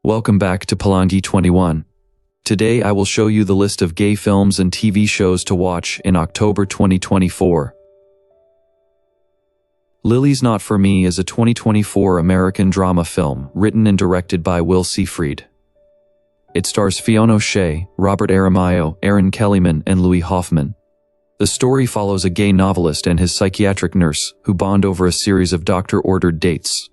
Welcome back to Palangi 21. Today I will show you the list of gay films and TV shows to watch in October 2024. Lily's Not For Me is a 2024 American drama film written and directed by Will Seafried. It stars Fiona O'Shea, Robert Aramayo, Aaron Kellyman, and Louis Hoffman. The story follows a gay novelist and his psychiatric nurse who bond over a series of doctor-ordered dates,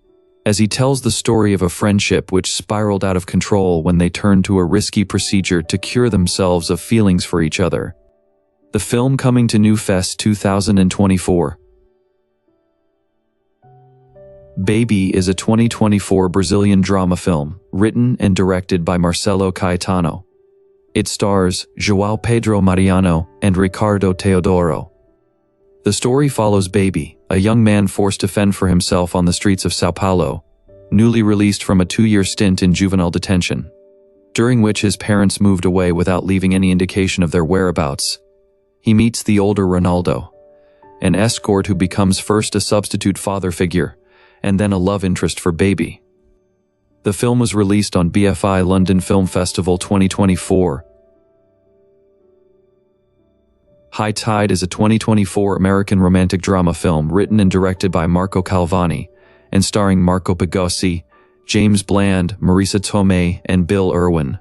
as he tells the story of a friendship which spiraled out of control when they turned to a risky procedure to cure themselves of feelings for each other. The film coming to New Fest 2024. Baby is a 2024 Brazilian drama film, written and directed by Marcelo Caetano. It stars João Pedro Mariano and Ricardo Teodoro. The story follows Baby, a young man forced to fend for himself on the streets of São Paulo, newly released from a 2-year stint in juvenile detention, during which his parents moved away without leaving any indication of their whereabouts. He meets the older Ronaldo, an escort who becomes first a substitute father figure, and then a love interest for Baby. The film was released on BFI London Film Festival 2024. High Tide is a 2024 American romantic drama film written and directed by Marco Calvani and starring Marco Pigossi, James Bland, Marisa Tomei, and Bill Irwin.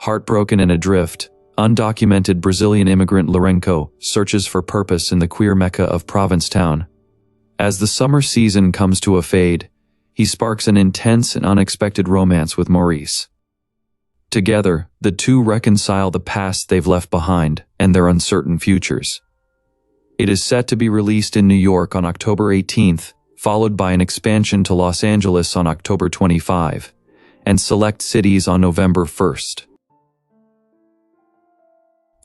Heartbroken and adrift, undocumented Brazilian immigrant Lourenço searches for purpose in the queer mecca of Provincetown. As the summer season comes to a fade, he sparks an intense and unexpected romance with Maurice. Together, the two reconcile the past they've left behind and their uncertain futures. It is set to be released in New York on October 18th, followed by an expansion to Los Angeles on October 25, and select cities on November 1st.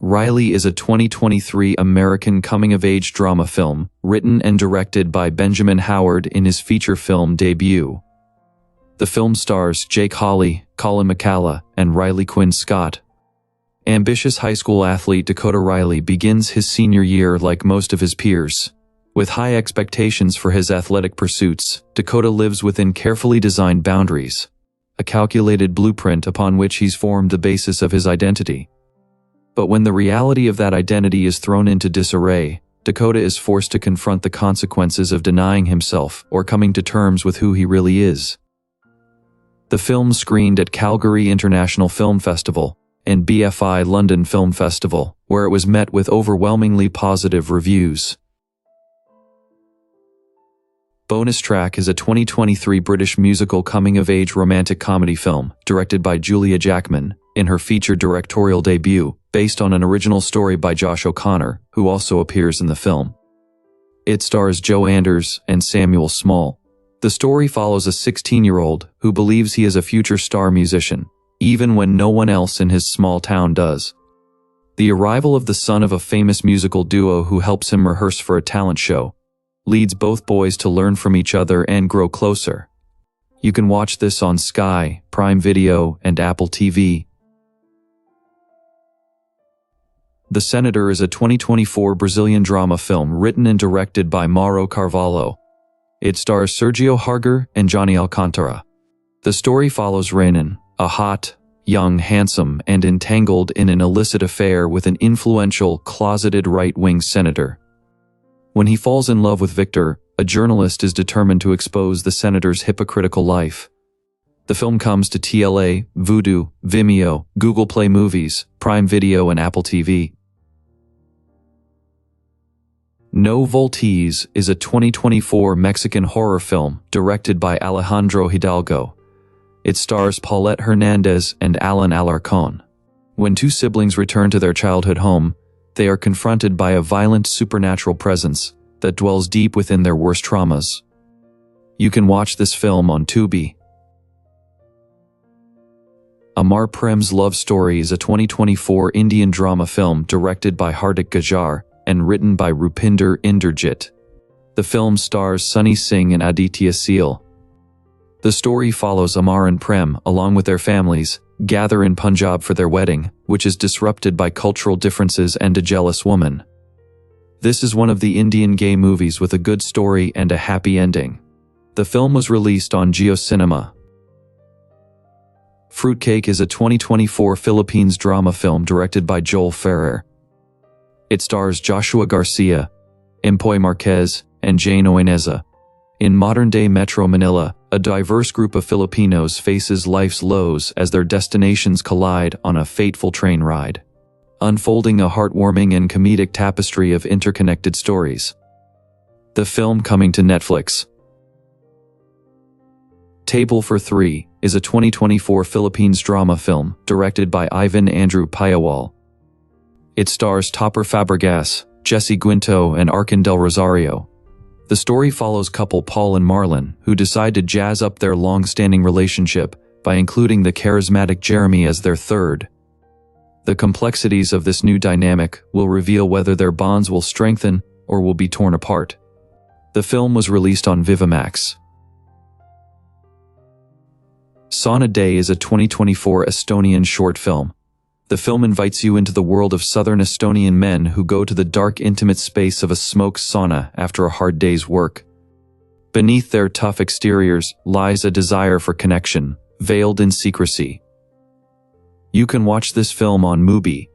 Riley is a 2023 American coming-of-age drama film written and directed by Benjamin Howard in his feature film debut. The film stars Jake Hawley, Colin McCalla, and Riley Quinn Scott. Ambitious high school athlete Dakota Riley begins his senior year like most of his peers. With high expectations for his athletic pursuits, Dakota lives within carefully designed boundaries, a calculated blueprint upon which he's formed the basis of his identity. But when the reality of that identity is thrown into disarray, Dakota is forced to confront the consequences of denying himself or coming to terms with who he really is. The film screened at Calgary International Film Festival and BFI London Film Festival, where it was met with overwhelmingly positive reviews. Bonus Track is a 2023 British musical coming-of-age romantic comedy film directed by Julia Jackman in her feature directorial debut, based on an original story by Josh O'Connor, who also appears in the film. It stars Joe Anders and Samuel Small. The story follows a 16-year-old who believes he is a future star musician, even when no one else in his small town does. The arrival of the son of a famous musical duo who helps him rehearse for a talent show leads both boys to learn from each other and grow closer. You can watch this on Sky, Prime Video, and Apple TV. The Senator is a 2024 Brazilian drama film written and directed by Mauro Carvalho. It stars Sergio Harger and Johnny Alcantara. The story follows Renan, a hot, young, handsome, and entangled in an illicit affair with an influential, closeted right-wing senator. When he falls in love with Victor, a journalist is determined to expose the senator's hypocritical life. The film comes to TLA, Vudu, Vimeo, Google Play Movies, Prime Video, and Apple TV. No Voltees is a 2024 Mexican horror film directed by Alejandro Hidalgo. It stars Paulette Hernandez and Alan Alarcón. When two siblings return to their childhood home, they are confronted by a violent supernatural presence that dwells deep within their worst traumas. You can watch this film on Tubi. Amar Prem's Love Story is a 2024 Indian drama film directed by Hardik Gajar and written by Rupinder Inderjit. The film stars Sunny Singh and Aditya Seal. The story follows Amar and Prem, along with their families, gather in Punjab for their wedding, which is disrupted by cultural differences and a jealous woman. This is one of the Indian gay movies with a good story and a happy ending. The film was released on JioCinema. Fruitcake is a 2024 Philippines drama film directed by Joel Ferrer. It stars Joshua Garcia, Empoy Marquez, and Jane Oineza. In modern-day Metro Manila, a diverse group of Filipinos faces life's lows as their destinations collide on a fateful train ride, unfolding a heartwarming and comedic tapestry of interconnected stories. The film coming to Netflix. Table for Three is a 2024 Philippines drama film directed by Ivan Andrew Payawal. It stars Topper Fabregas, Jesse Guinto, and Arkin Del Rosario. The story follows couple Paul and Marlon, who decide to jazz up their long-standing relationship by including the charismatic Jeremy as their third. The complexities of this new dynamic will reveal whether their bonds will strengthen or will be torn apart. The film was released on Vivimax. Sauna Day is a 2024 Estonian short film. The film invites you into the world of southern Estonian men who go to the dark, intimate space of a smoke sauna after a hard day's work. Beneath their tough exteriors lies a desire for connection, veiled in secrecy. You can watch this film on Mubi.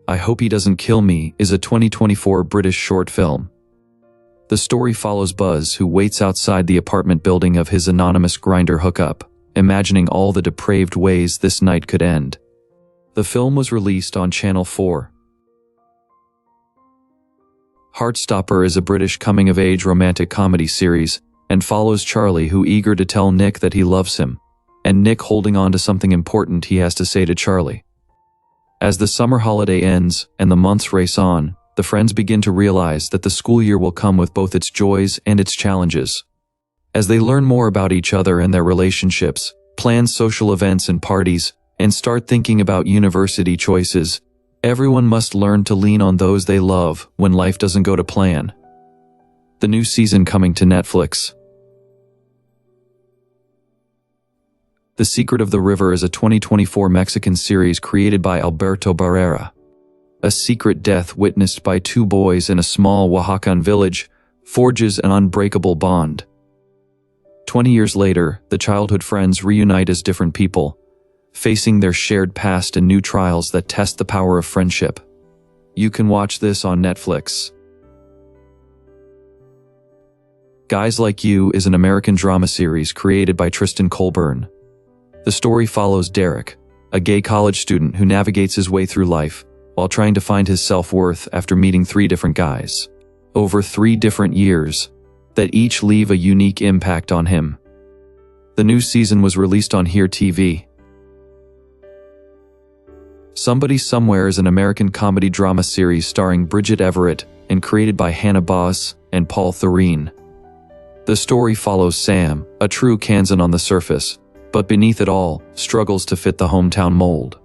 I Hope He Doesn't Kill Me is a 2024 British short film. The story follows Buzz, who waits outside the apartment building of his anonymous Grindr hookup, imagining all the depraved ways this night could end. The film was released on Channel 4. Heartstopper is a British coming-of-age romantic comedy series and follows Charlie, who eager to tell Nick that he loves him, and Nick holding on to something important he has to say to Charlie. As the summer holiday ends and the months race on, the friends begin to realize that the school year will come with both its joys and its challenges. As they learn more about each other and their relationships, plan social events and parties, and start thinking about university choices, everyone must learn to lean on those they love when life doesn't go to plan. The new season coming to Netflix. The Secret of the River is a 2024 Mexican series created by Alberto Barrera. A secret death witnessed by two boys in a small Oaxacan village forges an unbreakable bond. 20 years later, the childhood friends reunite as different people, facing their shared past and new trials that test the power of friendship. You can watch this on Netflix. Guys Like You is an American drama series created by Tristan Colburn. The story follows Derek, a gay college student who navigates his way through life while trying to find his self-worth after meeting 3 different guys over 3 different years that each leave a unique impact on him. The new season was released on Here TV. Somebody Somewhere is an American comedy drama series starring Bridget Everett and created by Hannah Boss and Paul Thurene. The story follows Sam, a true Kansan on the surface, but beneath it all, struggles to fit the hometown mold.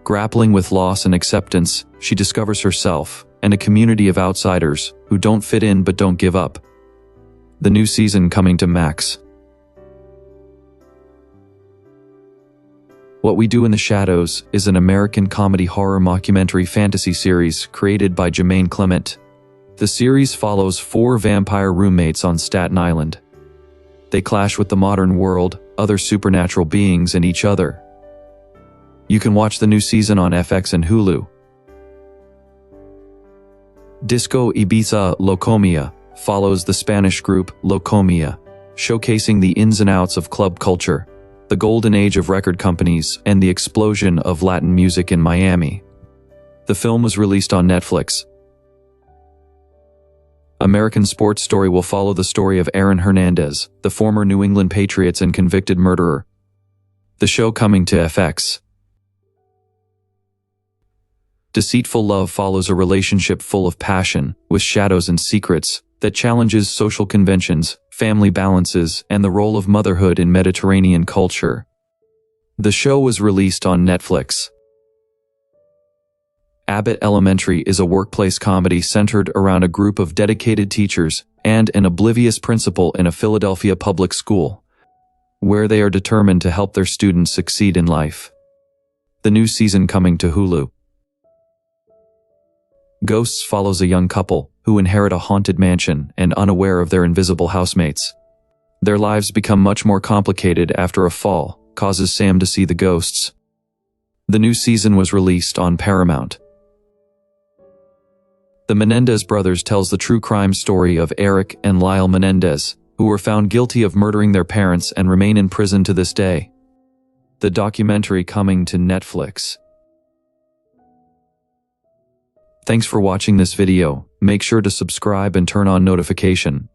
Grappling with loss and acceptance, she discovers herself and a community of outsiders who don't fit in but don't give up. The new season coming to Max. What We Do in the Shadows is an American comedy horror mockumentary fantasy series created by Jermaine Clement. The series follows 4 vampire roommates on Staten Island. They clash with the modern world, other supernatural beings, and each other. You can watch the new season on FX and Hulu. Disco Ibiza Locomia follows the Spanish group Locomia, showcasing the ins and outs of club culture, the golden age of record companies, and the explosion of Latin music in Miami. The film was released on Netflix. American Sports Story will follow the story of Aaron Hernandez, the former New England Patriots and convicted murderer. The show coming to FX. Deceitful Love follows a relationship full of passion, with shadows and secrets, that challenges social conventions, family balances, and the role of motherhood in Mediterranean culture. The show was released on Netflix. Abbott Elementary is a workplace comedy centered around a group of dedicated teachers and an oblivious principal in a Philadelphia public school, where they are determined to help their students succeed in life. The new season coming to Hulu. Ghosts follows a young couple who inherit a haunted mansion and unaware of their invisible housemates. Their lives become much more complicated after a fall causes Sam to see the ghosts. The new season was released on Paramount. The Menendez brothers tells the true crime story of Eric and Lyle Menendez, who were found guilty of murdering their parents and remain in prison to this day. The documentary coming to Netflix. Thanks for watching this video. Make sure to subscribe and turn on notification.